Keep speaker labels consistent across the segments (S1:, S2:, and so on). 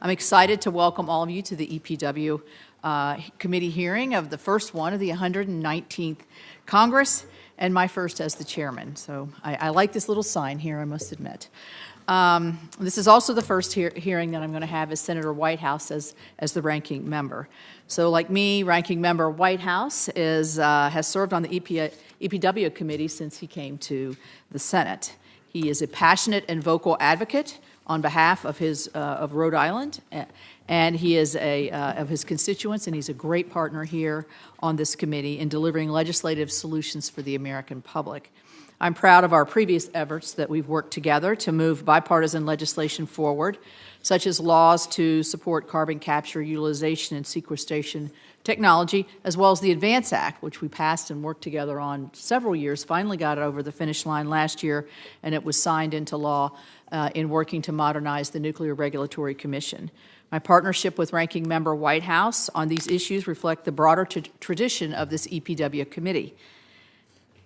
S1: I'm excited to welcome all of you to the EPW committee hearing of the first one of the 119th Congress, and my first as the chairman. So I like this little sign here, I must admit. This is also the first hearing that I'm going to have as Senator Whitehouse as the ranking member. So like me, Ranking Member Whitehouse has served on the EPW committee since he came to the Senate. He is a passionate and vocal advocate on behalf of of Rhode Island, and he is of his constituents, and he's a great partner here on this committee in delivering legislative solutions for the American public. I'm proud of our previous efforts that we've worked together to move bipartisan legislation forward, such as laws to support carbon capture, utilization, and sequestration technology, as well as the ADVANCE Act, which we passed and worked together on several years, finally got it over the finish line last year, and it was signed into law in working to modernize the Nuclear Regulatory Commission. My partnership with Ranking Member Whitehouse on these issues reflect the broader tradition of this EPW committee.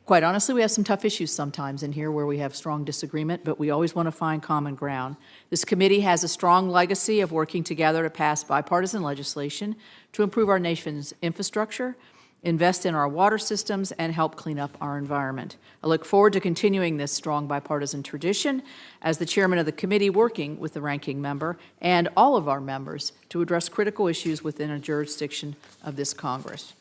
S1: Quite honestly, we have some tough issues sometimes in here where we have strong disagreement, but we always want to find common ground. This committee has a strong legacy of working together to pass bipartisan legislation to improve our nation's infrastructure, invest in our water systems, and help clean up our environment. I look forward to continuing this strong bipartisan tradition as the chairman of the committee, working with the ranking member and all of our members to address critical issues within a jurisdiction of this Congress.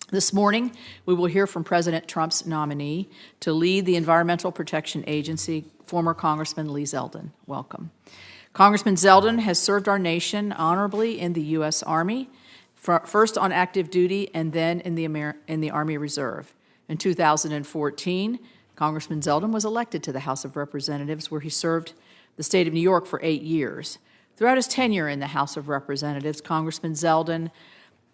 S1: This morning, we will hear from President Trump's nominee to lead the Environmental Protection Agency, former Congressman Lee Zeldin. Welcome. Congressman Zeldin has served our nation honorably in the U.S. Army, first on active duty and then in the Army Reserve. In 2014, Congressman Zeldin was elected to the House of Representatives, where he served the state of New York for 8 years. Throughout his tenure in the House of Representatives, Congressman Zeldin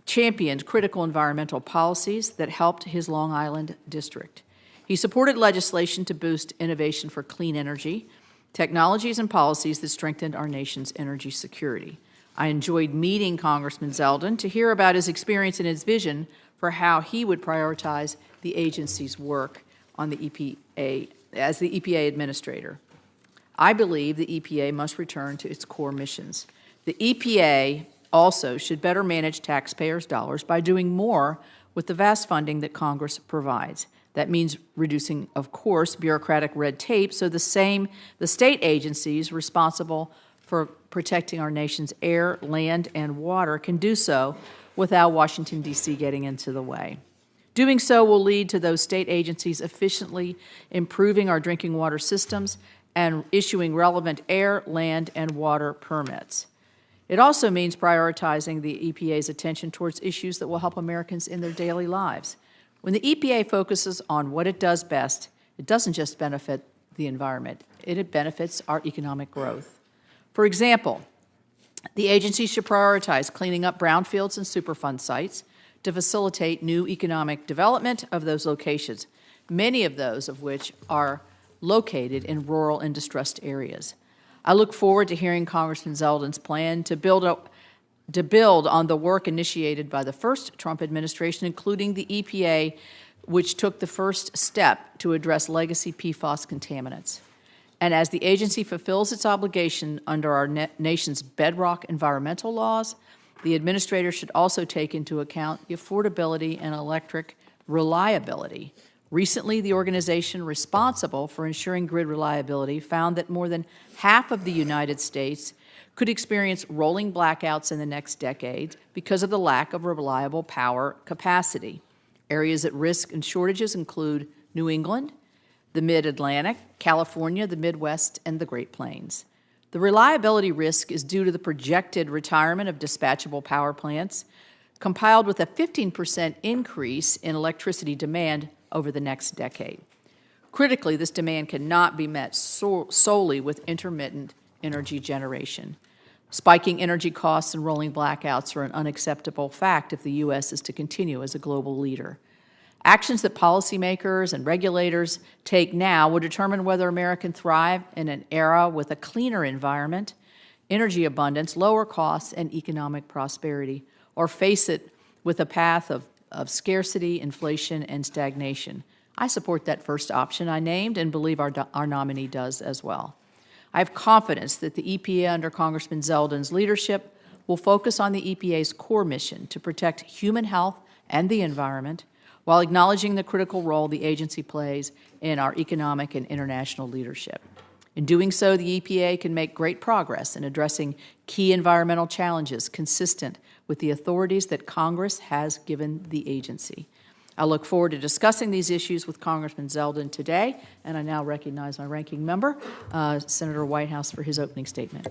S1: championed critical environmental policies that helped his Long Island district. He supported legislation to boost innovation for clean energy, technologies and policies that strengthened our nation's energy security. I enjoyed meeting Congressman Zeldin to hear about his experience and his vision for how he would prioritize the agency's work on the EPA as the EPA administrator. I believe the EPA must return to its core missions. The EPA also should better manage taxpayers' dollars by doing more with the vast funding that Congress provides. That means reducing, of course, bureaucratic red tape so the state agencies responsible for protecting our nation's air, land, and water can do so without Washington, D.C. getting into the way. Doing so will lead to those state agencies efficiently improving our drinking water systems and issuing relevant air, land, and water permits. It also means prioritizing the EPA's attention towards issues that will help Americans in their daily lives. When the EPA focuses on what it does best, it doesn't just benefit the environment, it benefits our economic growth. For example, the agency should prioritize cleaning up brownfields and Superfund sites to facilitate new economic development of those locations, many of those of which are located in rural and distressed areas. I look forward to hearing Congressman Zeldin's plan to build on the work initiated by the first Trump administration, including the EPA, which took the first step to address legacy PFAS contaminants. And as the agency fulfills its obligation under our nation's bedrock environmental laws, the administrator should also take into account the affordability and electric reliability. Recently, the organization responsible for ensuring grid reliability found that more than half of the United States could experience rolling blackouts in the next decade because of the lack of reliable power capacity. Areas at risk and shortages include New England, the Mid-Atlantic, California, the Midwest, and the Great Plains. The reliability risk is due to the projected retirement of dispatchable power plants, compiled with a 15% increase in electricity demand over the next decade. Critically, this demand cannot be met solely with intermittent energy generation. Spiking energy costs and rolling blackouts are an unacceptable fact if the U.S. is to continue as a global leader. Actions that policymakers and regulators take now will determine whether America can thrive in an era with a cleaner environment, energy abundance, lower costs, and economic prosperity, or face it with a path of scarcity, inflation, and stagnation. I support that first option I named and believe our nominee does as well. I have confidence that the EPA under Congressman Zeldin's leadership will focus on the EPA's core mission to protect human health and the environment while acknowledging the critical role the agency plays in our economic and international leadership. In doing so, the EPA can make great progress in addressing key environmental challenges consistent with the authorities that Congress has given the agency. I look forward to discussing these issues with Congressman Zeldin today, and I now recognize my ranking member, Senator Whitehouse, for his opening statement.